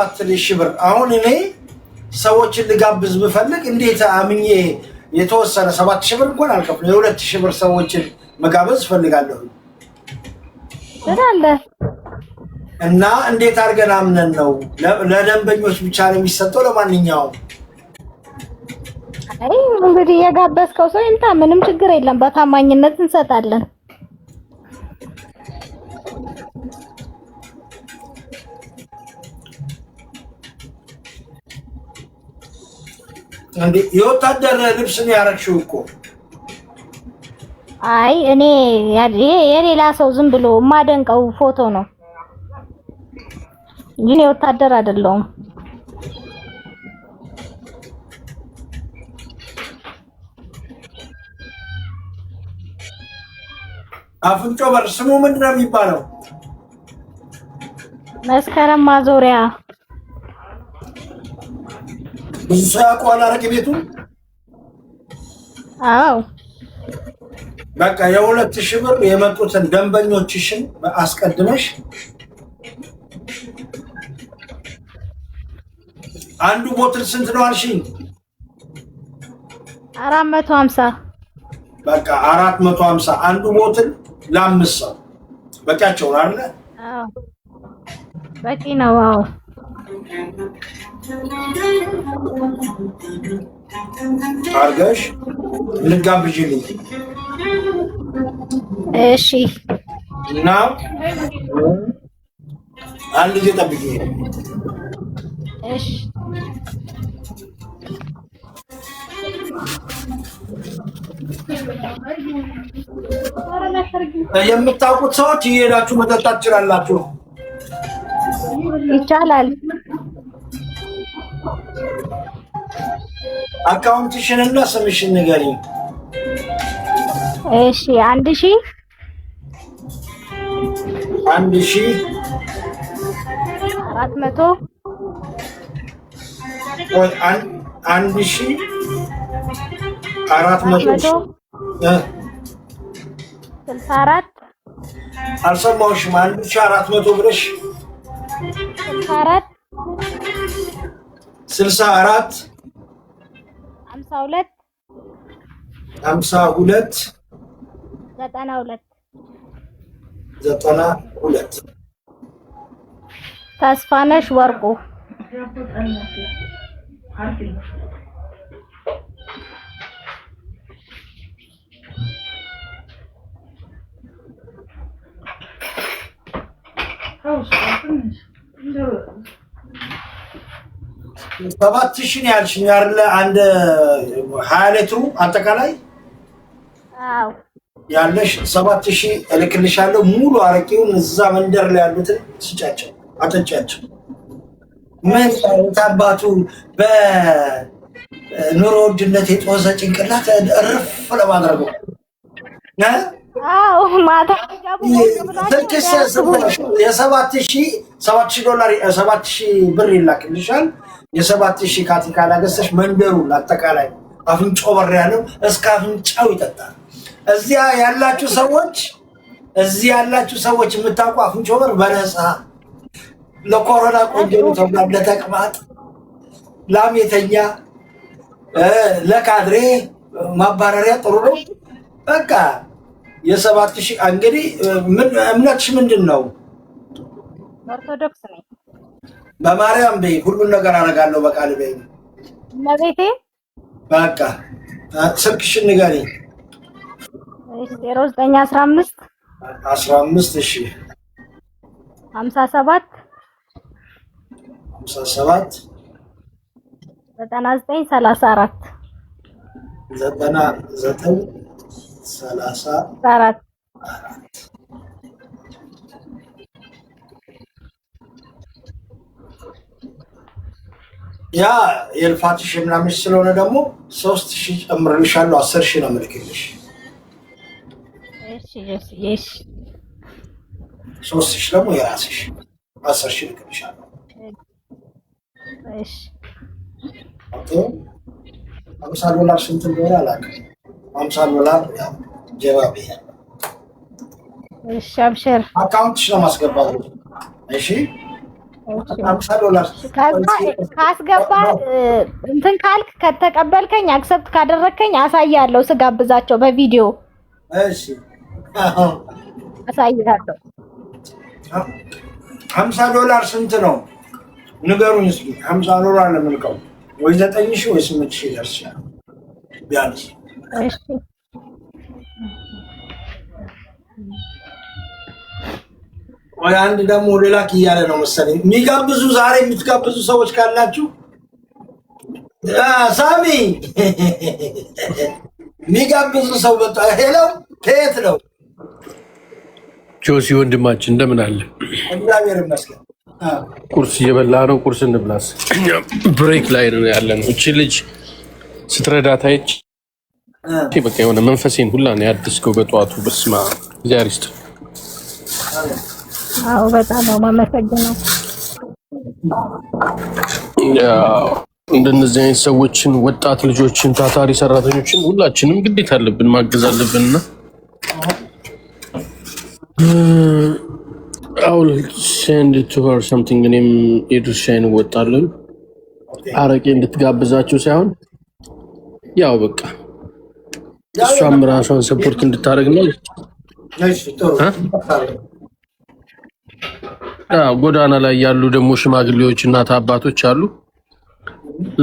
7,000 ብር አሁን እኔ ሰዎችን ልጋብዝ ብፈልግ እንዴት አምኜ የተወሰነ 7,000 ብር እንኳን አልከፍልም። የ2,000 ብር ሰዎችን መጋበዝ ፈልጋለሁ እና እንዴት አድርገን አምነን ነው ለደንበኞች ብቻ ነው የሚሰጠው? ለማንኛውም አይ እንግዲህ የጋበዝከው ሰው ይምጣ፣ ምንም ችግር የለም። በታማኝነት እንሰጣለን። እንዴ የወታደር ልብስ ነው ያረክሽው እኮ። አይ እኔ የሌላ ሰው ዝም ብሎ ማደንቀው ፎቶ ነው እንጂ ወታደር አይደለሁም። አፍንጮ በር ስሙ ምንድን ነው የሚባለው? መስከረም ማዞሪያ። ብዙ ሰው ያውቀዋል አረቄ ቤቱ? አዎ በቃ የ2,000 ብር የመጡትን ደንበኞችሽን አስቀድመሽ አንዱ ቦትል ስንት ነው አልሽኝ? 450 በቃ 450 አንዱ ቦትል ለ5 ሰው በቂያቸው አይደለ? አዎ በቂ ነው። አዎ አርገሽ ልጋብዥልኝ። እሺ እና አንድ ጊዜ ጠብቂ። እሺ የምታውቁት ሰዎች እየሄዳችሁ መጠጣት ትችላላችሁ። ይቻላል። አካውንትሽን እና ስምሽን ንገሪኝ። እሺ 1,000 400 ወይ 1,400 64 አልሰማሁሽም። 1,400 ብለሽ 64 64 52 52 92 ተስፋነሽ ወርቁ። ሰባት ሺህ ነው ያልሽኝ አይደለ? አንድ 20 ሊትሩ አጠቃላይ አዎ ያለሽ 7,000 እልክልሻለሁ። ሙሉ አረቄውን እዛ መንደር ላይ ያሉትን ስጫቸው፣ አጠጫቸው። ምን ታባቱ በኑሮ ውድነት የጦዘ ጭንቅላት እርፍ ለማድረግ ነው። አዎ ማታ $7,000 ብር ይላክልሻል። የ7,000 ካቲካላ ገዝተሽ መንደሩ አጠቃላይ አፍንጮ በር ያለው እስከ አፍንጫው ይጠጣል። እዚህ ያላችሁ ሰዎች የምታውቁ አፍንጮ በር በነፃ ለኮሮና ቆንጆ ተብላ ለተቅማጥ ላሜተኛ ለካድሬ ማባረሪያ ጥሩ ነው። በቃ የ7,000 እንግዲህ እምነትሽ ምንድን ነው? ኦርቶዶክስ ነኝ። በማርያም በይ ሁሉን ነገር አደርጋለሁ በቃል በይ። ለቤቴ በቃ ስልክሽን ንገሪኝ። 0915 15 እሺ 57 57 99 34 99 34 ያ የልፋትሽ ምናምን ስለሆነ ደግሞ 3,000 ጨምርልሻለሁ። 10,000 ነው የምልክልሽ። እሺ 3,000 ደግሞ የራስሽ 10,000 ልክልሻለሁ። እሺ $50 ስንት እንደሆነ አላውቅም። $50 ያው ጀባብ ያለው። እሺ አብሽር። አካውንትሽ ነው ማስገባት። እሺ $50 ካስገባ እንትን ካልክ ከተቀበልከኝ አክሰፕት ካደረከኝ አሳያለሁ ስጋብዛቸው በቪዲዮ እሺ አሳያለሁ $50 ስንት ነው ንገሩኝ እስኪ $50 ለምልከው ወይ 9,000 ወይ 8,000 ይደርሳል ቢያንስ እሺ ወይ አንድ ደግሞ ሌላ እያለ ነው መሰለኝ የሚጋብዙ ዛሬ የምትጋብዙ ሰዎች ካላችሁ ሳሚ የሚጋብዙ ሰው በቃ ሄሎ ከየት ነው ጆሲ ወንድማችን እንደምን አለ እግዚአብሔር ይመስገን ቁርስ እየበላ ነው ቁርስ እንብላስ ብሬክ ላይ ነው ያለነው እቺ ልጅ ስትረዳት አይች በቃ የሆነ መንፈሴን ሁላ ነው ያድስከው በጠዋቱ በስማ ዛሪስት አዎ በጣም ነው የማመሰግነው እንደነዚህ አይነት ሰዎችን ወጣት ልጆችን ታታሪ ሰራተኞችን ሁላችንም ግዴታ አለብን ማገዝ አለብንና I'll send it to her something እኔም የድርሻዬን እወጣለሁ አረቄ እንድትጋብዛችሁ ሳይሆን ያው በቃ እሷም ራሷን ሰፖርት እንድታደርግ ነው ጎዳና ላይ ያሉ ደግሞ ሽማግሌዎች እናት አባቶች አሉ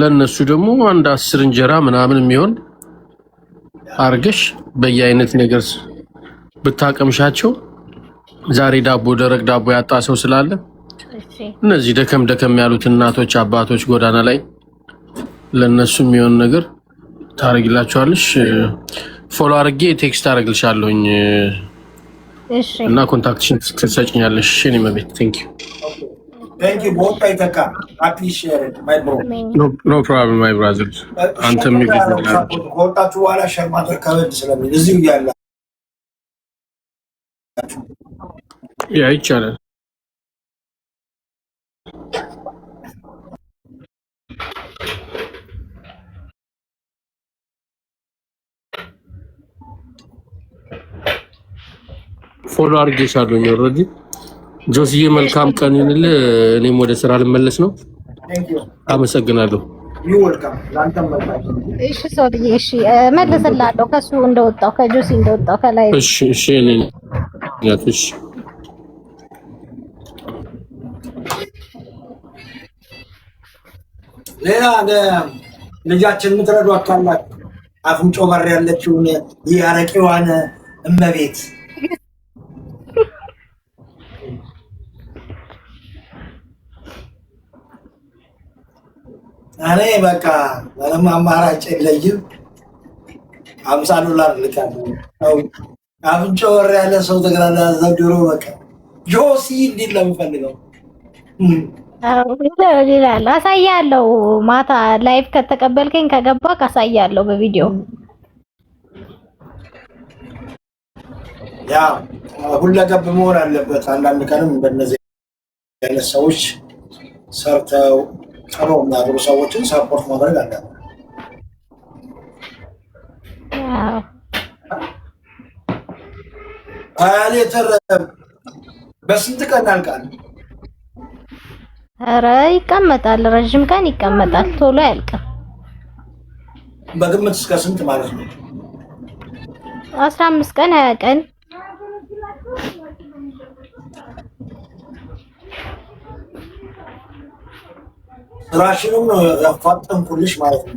ለነሱ ደግሞ አንድ 10 እንጀራ ምናምን የሚሆን አርገሽ በየአይነት ነገር ብታቀምሻቸው ዛሬ ዳቦ ደረቅ ዳቦ ያጣ ሰው ስላለ እነዚህ ደከም ያሉት እናቶች አባቶች ጎዳና ላይ ለነሱ የሚሆን ነገር ታረግላቸዋለሽ ፎሎ አርጌ ቴክስት አረግልሻለሁኝ እሺ እና ኮንታክትሽን ትሰጪኛለሽ እኔ መቤት thank you both I appreciate it my bro no problem my brother አንተም ይገኛል ወጣቱ ዋላ ሸርማት ከበድ ስለሚል እዚሁ ያለ ያ ይቻላል ፎሎ አድርጌሻለሁ ኦልሬዲ ጆሲዬ መልካም ቀን ይሁንልህ እኔም ወደ ስራ ልመለስ ነው አመሰግናለሁ you welcome ላንተም መልካም እሺ ሶሪ እሺ መልስላለሁ ከሱ እንደወጣው ከጆሲ እንደወጣው ከላይ እሺ እኔ ያትሽ ሌላ ልጃችን ምትረዱ አካላት አፍንጮ በር ያለችውን ያረቂዋን እመቤት እኔ በቃ ምንም አማራጭ የለኝም $50 ልካለሁ አፍንጮ በር ያለ ሰው ተግራላ ዘድሮ በቃ ጆሲ እንዲል ለምፈልገው ይላል አሳያለሁ ማታ ላይቭ ከተቀበልከኝ ከገባ ካሳያለሁ በቪዲዮ ያ ሁለገብ መሆን አለበት አንዳንድ ቀንም እንደነዚህ አይነት ሰዎች ሰርተው ጥሩ የሚያደርጉ ሰዎችን ሰፖርት ማድረግ አለበት ሊትር በስንት ቀን ያልቃል ኧረ ይቀመጣል ረጅም ቀን ይቀመጣል ቶሎ አያልቅም በግምት እስከ ስንት ማለት ነው 15 ቀን 20 ቀን ራሽንም ነው ያፋጠንኩልሽ ማለት ነው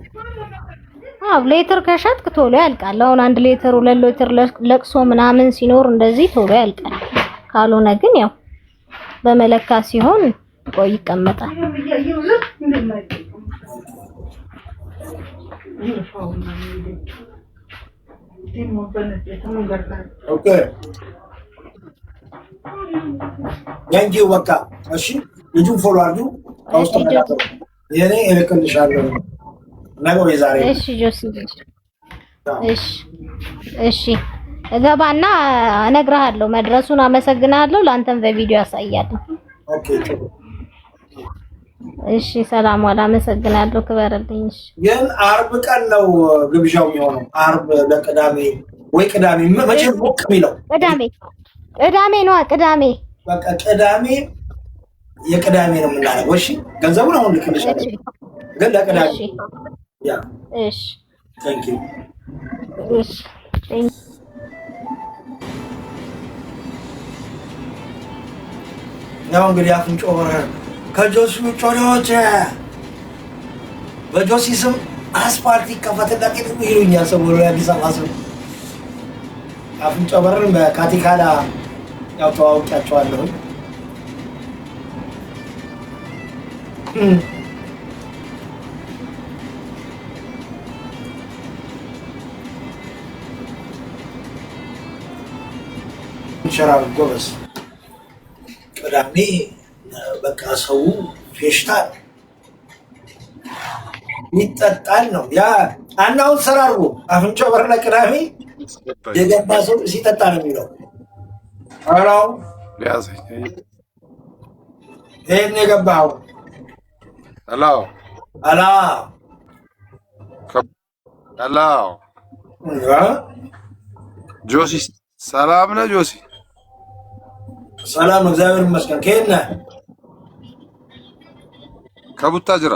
አው ሌተር ከሻትክ ቶሎ ያልቃል አሁን 1 ሌተር 2 ሌተር ለቅሶ ምናምን ሲኖር እንደዚህ ቶሎ ያልቃል ካልሆነ ግን ያው በመለካ ሲሆን ቆይ ይቀመጣል ኦኬ ታንክ ዩ በቃ እሺ ልጁን ፎሎ አድርጉ አውስተናል የኔ እልክልሻለሁ ነገው የዛሬ እሺ ጆሲ እሺ እገባና እነግርሃለሁ መድረሱን አመሰግናለሁ ላንተም በቪዲዮ ያሳያለሁ ኦኬ እሺ ሰላም ዋላ አመሰግናለሁ ክበርልኝ እሺ ግን አርብ ቀን ነው ግብዣው የሚሆነው አርብ ለቅዳሜ ወይ ቅዳሜ መቼ ሞቅ የሚለው ቅዳሜ ነው ቅዳሜ በቃ ቅዳሜ የቅዳሜ ነው የምናደርገው። እሺ ገንዘቡን አሁን ልክልሻለሁ፣ ግን ለቅዳሜ ያ እሺ ታንክ ዩ እሺ ያው እንግዲህ አፍንጮ ከጆሲ ጮሌዎች በጆሲ ስም አስፓልት ይከፈትለት ይሉኛል ሰሞኑን የአዲስ አበባ ሰው። አፍንጮ በርን በካቲካላ ያው ተዋውቂያቸዋለሁ። እንሸራብ ጎበዝ። ቅዳሜ በቃ ሰው ፌሽታ ይጠጣል ነው ያ አናውን ሰራርቦ አፍንጮ በር ለቅዳሜ የገባ ሰው ሲጠጣ ነው የሚለው። አላው ያዘኝ ይሄን የገባው ሄሎ አላ ሄሎ ጆሲ ሰላም ነው ጆሲ? ሰላም ነው እግዚአብሔር ይመስገን። ከየት ነህ? ከቡታጅራ